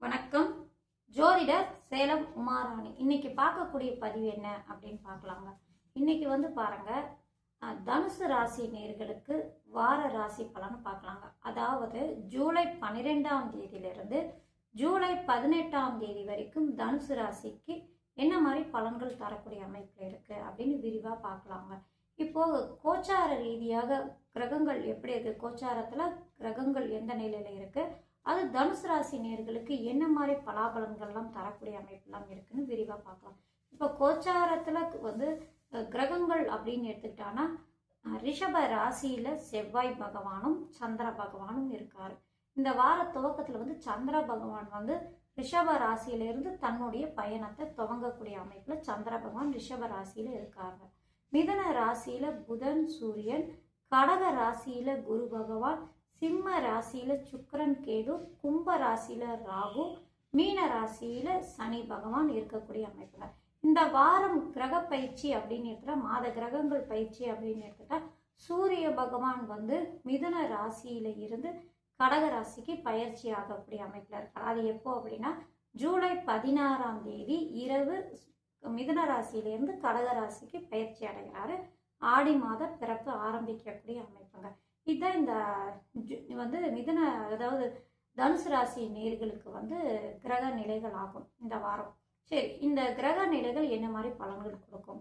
வணக்கம். ஜோதிடர் சேலம் உமாராணி. இன்னைக்கு பார்க்கக்கூடிய பதிவு என்ன அப்படின்னு பார்க்கலாங்க. இன்னைக்கு பாருங்க, தனுசு ராசி நேர்களுக்கு வார ராசி பலன் பார்க்கலாங்க. அதாவது ஜூலை 12ஆம் தேதியிலிருந்து ஜூலை 18ஆம் தேதி வரைக்கும் தனுசு ராசிக்கு என்ன மாதிரி பலன்கள் தரக்கூடிய அமைப்பில் இருக்கு அப்படின்னு விரிவாக பார்க்கலாங்க. இப்போ கோச்சார ரீதியாக கிரகங்கள் எப்படி இருக்கு, கோச்சாரத்துல கிரகங்கள் எந்த நிலையில இருக்கு, அது தனுசு ராசி நேர்களுக்கு என்ன மாதிரி பலாபலன்கள்லாம் தரக்கூடிய அமைப்புலாம் இருக்குன்னு விரிவாக பார்க்கலாம். இப்போ கோச்சாரத்தில் கிரகங்கள் அப்படின்னு எடுத்துக்கிட்டான்னா ரிஷப ராசியில் செவ்வாய் பகவானும் சந்திர பகவானும் இருக்காரு. இந்த வார துவக்கத்தில் சந்திர பகவான் ரிஷப ராசியிலிருந்து தன்னுடைய பயணத்தை துவங்கக்கூடிய அமைப்பில் சந்திர பகவான் ரிஷப ராசியில் இருக்காங்க. மிதுன ராசியில் புதன் சூரியன், கடக ராசியில் குரு பகவான், சிம்ம ராசியில சுக்கிரன் கேது, கும்ப ராசியில ராகு, மீன ராசியில சனி பகவான் இருக்கக்கூடிய அமைப்புல இந்த வாரம் கிரக பயிற்சி அப்படின்னு எடுத்துட்டா, மாத கிரகங்கள் பயிற்சி அப்படின்னு எடுத்துட்டா, சூரிய பகவான் மிதுன ராசியில இருந்து கடக ராசிக்கு பயிற்சி ஆகக்கூடிய அமைப்புல இருக்கார். அது எப்போ அப்படின்னா ஜூலை 16ஆம் தேதி இரவு மிதுன ராசியிலிருந்து கடக ராசிக்கு பயிற்சி அடைகிறாரு. ஆடி மாத பிறப்பு ஆரம்பிக்கக்கூடிய அமைப்புங்க. இதுதான் இந்த மிதுன, அதாவது தனுசு ராசி நேர்களுக்கு கிரக நிலைகள் ஆகும் இந்த வாரம். சரி, இந்த கிரக நிலைகள் என்ன மாதிரி பலன்கள் கொடுக்கும்?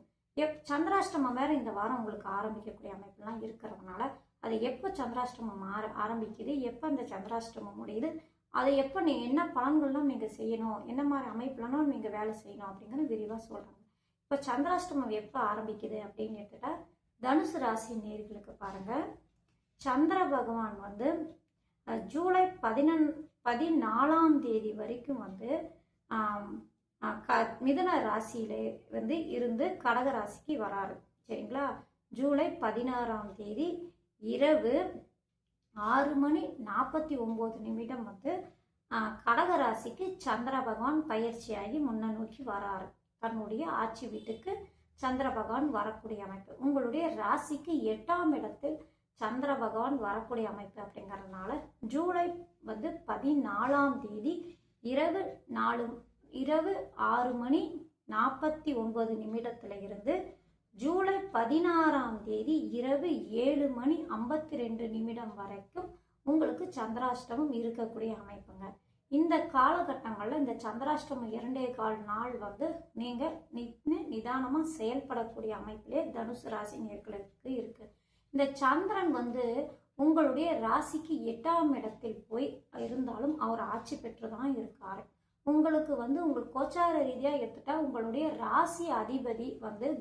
சந்திராஷ்டமம் வேற இந்த வாரம் உங்களுக்கு ஆரம்பிக்கக்கூடிய அமைப்புலாம் இருக்கிறதுனால அது எப்போ சந்திராஷ்டமம் ஆரம்பிக்குது, எப்போ அந்த சந்திராஷ்டமம் முடியுது, அதை எப்போ நீங்கள் என்ன பலன்கள்லாம் நீங்கள் செய்யணும், என்ன மாதிரி அமைப்புலாம் நீங்கள் வேலை செய்யணும் அப்படிங்கிறது விரிவாக சொல்கிறாங்க. இப்போ சந்திராஷ்டமம் எப்போ ஆரம்பிக்குது அப்படின்னு எடுத்துட்டா, தனுசு ராசி நேர்களுக்கு பாருங்க, சந்திர பகவான் ஜூலை 14ஆம் தேதி வரைக்கும் மிதுன ராசியில இருந்து கடக ராசிக்கு வராரு. சரிங்களா? ஜூலை 16ஆம் தேதி இரவு 6:49 கடக ராசிக்கு சந்திர பகவான் பயிற்சியாகி முன்ன நோக்கி வராரு. தன்னுடைய ஆட்சி வீட்டுக்கு சந்திர பகவான் வரக்கூடிய அமைப்பு. உங்களுடைய ராசிக்கு 8ஆம் இடத்தில் சந்திர பகவான் வரக்கூடிய அமைப்பு அப்படிங்கறதுனால ஜூலை 14ஆம் தேதி இரவு 6:49 இருந்து ஜூலை 16ஆம் தேதி இரவு 7:52 வரைக்கும் உங்களுக்கு சந்திராஷ்டமம் இருக்கக்கூடிய அமைப்புங்க. இந்த காலகட்டங்களில் இந்த சந்திராஷ்டமம் 2.25 நாள் நீங்க நிதானமா செயல்படக்கூடிய அமைப்பிலே தனுசு ராசி நேர்களுக்கு இருக்கு. இந்த சந்திரன் உங்களுடைய ராசிக்கு 8ஆம் இடத்தில் போய் இருந்தாலும் அவர் ஆட்சி பெற்றுதான் இருக்காரு. உங்களுக்கு உங்கள் கோச்சார ரீதியா எடுத்துட்டா, உங்களுடைய ராசி அதிபதி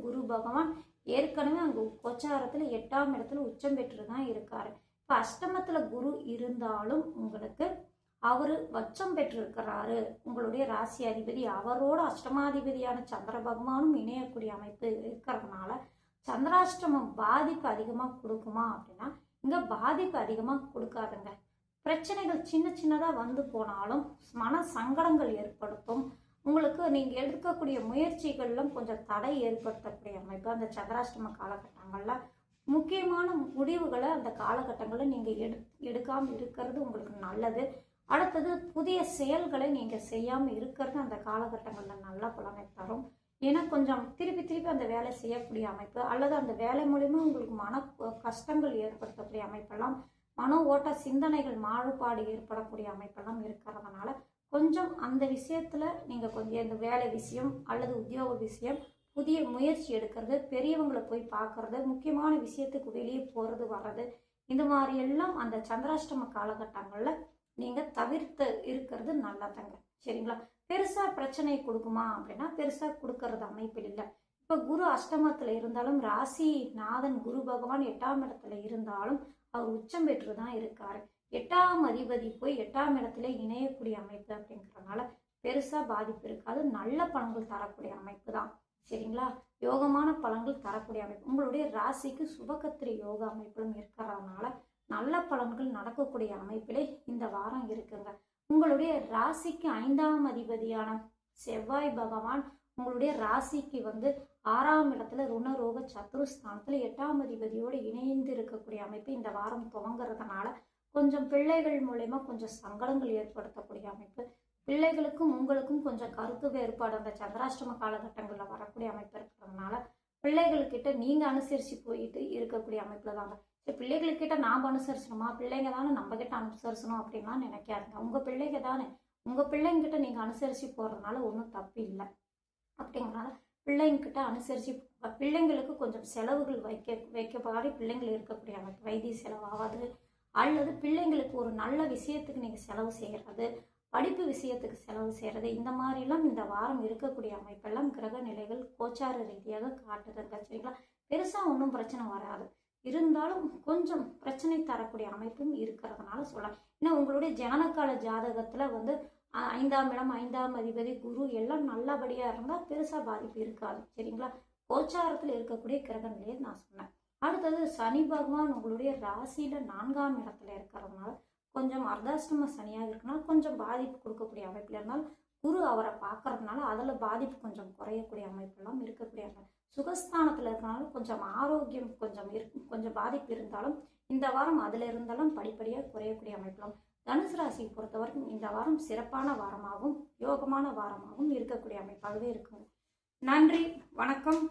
குரு பகவான் ஏற்கனவே அங்க கோச்சாரத்துல 8ஆம் இடத்துல உச்சம் பெற்றுதான் இருக்காரு. இப்ப அஷ்டமத்துல குரு இருந்தாலும் உங்களுக்கு அவரு வச்சம் பெற்றிருக்கிறாரு. உங்களுடைய ராசி அதிபதி அவரோட அஷ்டமாதிபதியான சந்திர பகவானும் இணையக்கூடிய அமைப்பு இருக்கிறதுனால சந்திராஷ்டமம் பாதிப்பு அதிகமா கொடுக்குமா அப்படின்னா இங்க பாதிப்பு அதிகமா கொடுக்காதுங்க. பிரச்சனைகள் சின்ன சின்னதா போனாலும் மன சங்கடங்கள் ஏற்படுத்தும். உங்களுக்கு நீங்க எடுக்கக்கூடிய முயற்சிகள்லாம் கொஞ்சம் தடை ஏற்படுத்தக்கூடிய அமைப்பு அந்த சந்திராஷ்டம காலகட்டங்கள்ல. முக்கியமான முடிவுகளை அந்த காலகட்டங்கள்ல நீங்க எடுக்காம இருக்கிறது உங்களுக்கு நல்லது. அடுத்தது புதிய செயல்களை நீங்க செய்யாம இருக்கிறது அந்த காலகட்டங்கள்ல நல்ல பலனை தரும். ஏன்னா கொஞ்சம் திருப்பி அந்த வேலை செய்யக்கூடிய அமைப்பு அல்லது அந்த வேலை மூலியமா உங்களுக்கு மன கஷ்டங்கள் ஏற்படுத்தக்கூடிய அமைப்பெல்லாம், மன ஓட்ட சிந்தனைகள் மாறுபாடு ஏற்படக்கூடிய அமைப்பெல்லாம் இருக்கிறதுனால கொஞ்சம் அந்த விஷயத்துல நீங்க கொஞ்சம் இந்த வேலை விஷயம் அல்லது உத்தியோக விஷயம் புதிய முயற்சி எடுக்கிறது, பெரியவங்களை போய் பார்க்கறது, முக்கியமான விஷயத்துக்கு வெளியே போறது வர்றது, இந்த மாதிரி எல்லாம் அந்த சந்திராஷ்டம காலகட்டங்கள்ல நீங்க தவிர்த்து இருக்கிறது நல்லதுங்க. சரிங்களா? பெருசா பிரச்சனை கொடுக்குமா அப்படின்னா பெருசா கொடுக்கறது அமைப்பில் இல்லை. இப்ப குரு அஷ்டமத்துல இருந்தாலும் ராசி நாதன் குரு பகவான் 8ஆம் இடத்துல இருந்தாலும் அவர் உச்சம் பெற்றுதான் இருக்காரு. 8ஆம் அதிபதி போய் 8ஆம் இடத்துல இணையக்கூடிய அமைப்பு அப்படிங்கிறதுனால பெருசா பாதிப்பு இருக்காது. நல்ல பலன்கள் தரக்கூடிய அமைப்பு தான். சரிங்களா? யோகமான பலன்கள் தரக்கூடிய அமைப்பு. உங்களுடைய ராசிக்கு சுபகத்திரி யோக அமைப்பிலும் இருக்கிறதுனால நல்ல பலன்கள் நடக்கக்கூடிய அமைப்பிலே இந்த வாரம் இருக்குங்க. உங்களுடைய ராசிக்கு 5ஆம் அதிபதியான செவ்வாய் பகவான் உங்களுடைய ராசிக்கு 6ஆம் இடத்துல ருணரோக சத்துருஸ்தானத்துல 8ஆம் அதிபதியோடு இணைந்து இருக்கக்கூடிய அமைப்பு இந்த வாரம் துவங்குறதுனால கொஞ்சம் பிள்ளைகள் மூலயமா கொஞ்சம் சங்கடங்கள் ஏற்படுத்தக்கூடிய அமைப்பு. பிள்ளைகளுக்கும் உங்களுக்கும் கொஞ்சம் கருத்து வேறுபாடு அந்த சந்திராஷ்டம காலகட்டங்களில் வரக்கூடிய அமைப்பு இருக்கிறதுனால பிள்ளைகள்கிட்ட நீங்கள் அனுசரித்து போயிட்டு இருக்கக்கூடிய அமைப்பில் தாங்க. சரி, பிள்ளைகள்கிட்ட நாம் அனுசரிச்சணுமா, பிள்ளைங்க தானே நம்ம கிட்ட அனுசரிச்சணும் அப்படின்லாம் நினைக்காதுங்க. உங்கள் பிள்ளைங்க தானே, உங்கள் பிள்ளைங்கிட்ட நீங்கள் அனுசரித்து போகிறதுனால ஒன்றும் தப்பு இல்லை. அப்படிங்கிறனால பிள்ளைங்கிட்ட அனுசரித்து பிள்ளைங்களுக்கு கொஞ்சம் செலவுகள் வைக்கப்பாடி பிள்ளைங்கள் இருக்கக்கூடிய அமைப்பு, வைத்திய செலவாகாது அல்லது பிள்ளைங்களுக்கு ஒரு நல்ல விஷயத்துக்கு நீங்கள் செலவு செய்கிறது, படிப்பு விஷயத்துக்கு செலவு செய்கிறது, இந்த மாதிரிலாம் இந்த வாரம் இருக்கக்கூடிய அமைப்பெல்லாம் கிரக நிலைகள் கோச்சார ரீதியாக காட்டுதுங்க. சரிங்களா? பெருசாக ஒன்றும் பிரச்சனை வராது, இருந்தாலும் கொஞ்சம் பிரச்சனை தரக்கூடிய அமைப்பும் இருக்கிறதுனால சொல்லலாம். ஏன்னா உங்களுடைய ஜனனகால ஜாதகத்தில் வந்து 5ஆம் இடம் 5ஆம் அதிபதி குரு எல்லாம் நல்லபடியாக இருந்தால் பெருசாக பாதிப்பு இருக்காது. சரிங்களா? கோச்சாரத்தில் இருக்கக்கூடிய கிரக நிலையை நான் சொன்னேன். அடுத்தது சனி பகவான் உங்களுடைய ராசியில் 4ஆம் இடத்துல இருக்கிறதுனால கொஞ்சம் அர்த்தாஷ்டம சனியாக இருக்குனால கொஞ்சம் பாதிப்பு கொடுக்கக்கூடிய அமைப்பில் இருந்தால் குரு அவரை பார்க்கறதுனால அதில் பாதிப்பு கொஞ்சம் குறையக்கூடிய அமைப்பெல்லாம் இருக்கக்கூடிய அமைப்பு. சுகஸ்தானத்தில் இருக்கிறனால கொஞ்சம் ஆரோக்கியம் கொஞ்சம் பாதிப்பு இருந்தாலும் இந்த வாரம் அதில் இருந்தாலும் படிப்படியாக குறையக்கூடிய அமைப்பெல்லாம். தனுசு ராசியை பொறுத்தவரைக்கும் இந்த வாரம் சிறப்பான வாரமாகவும் யோகமான வாரமாகவும் இருக்கக்கூடிய அமைப்பாகவே இருக்குங்க. நன்றி, வணக்கம்.